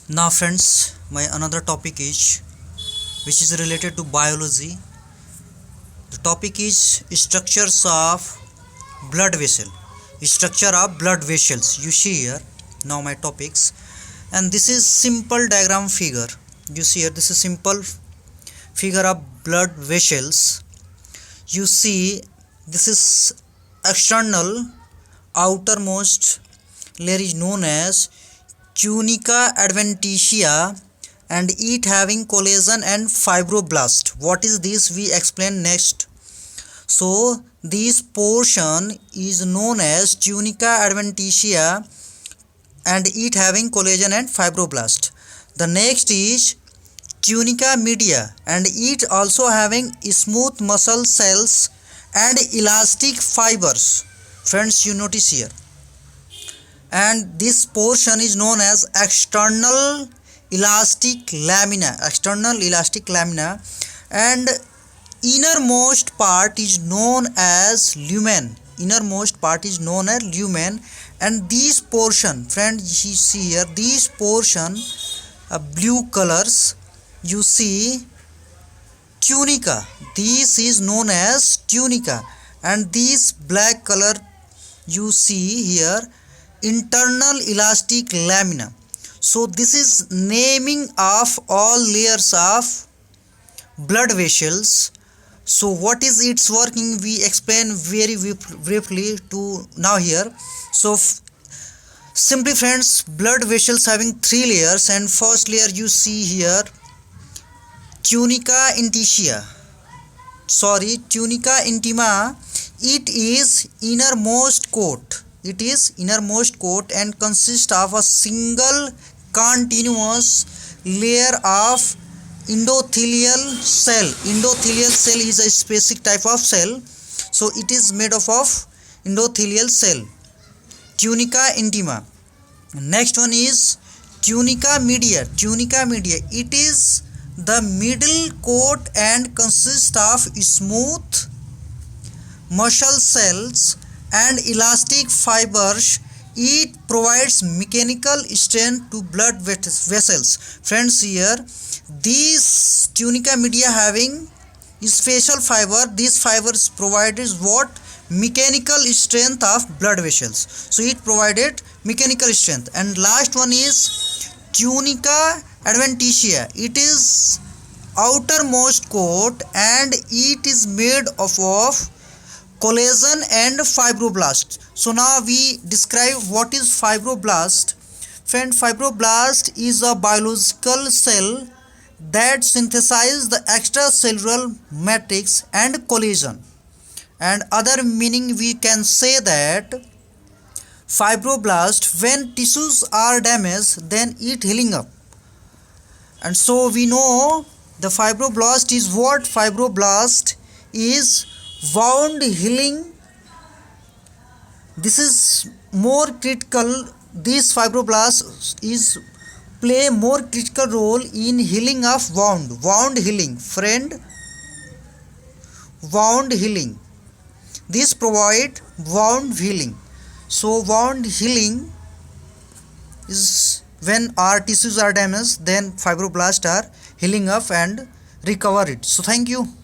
Now friends, my another topic is which is related to biology. The topic is structures of blood vessel. Structure of blood vessels. You see here now my topics, and this is simple diagram figure. You see here this is simple figure of blood vessels. You see this is external outermost layer is known as tunica adventitia and it having collagen and fibroblast. What is this? We explain next. So this portion is known as tunica adventitia and it having collagen and fibroblast. The next is tunica media and it also having smooth muscle cells and elastic fibers. Friends, you notice here. And this portion is known as external elastic lamina, and innermost part is known as lumen, and this portion, friends, you see here this portion blue colors, you see tunica, this is known as tunica, and this black color you see here internal elastic lamina. So this is naming of all layers of blood vessels. So what is its working, we explain very briefly to now here. So simply friends, blood vessels having three layers, and first layer you see here tunica intima. It is innermost coat, and consists of a single continuous layer of endothelial cell. Endothelial cell is a specific type of cell, so it is made up of endothelial cell, tunica intima. Next one is tunica media. It is the middle coat and consists of smooth muscle cells and elastic fibers. It provides mechanical strength to blood vessels. Friends, here this tunica media having special fiber. These fibers provided what? Mechanical strength of blood vessels. So it provided mechanical strength. And last one is tunica adventitia. It is outermost coat and it is made of collagen and fibroblast. So now we describe what is fibroblast. Friend, fibroblast is a biological cell that synthesizes the extracellular matrix and collagen. And other meaning, we can say that fibroblast, when tissues are damaged, then it healing up. And so we know the fibroblast is what? Fibroblast is wound healing. This is more critical. This fibroblast is play more critical role in healing of wound healing. Friend, wound healing, this provide wound healing. So wound healing is when our tissues are damaged, then fibroblasts are healing up and recover it. So thank you.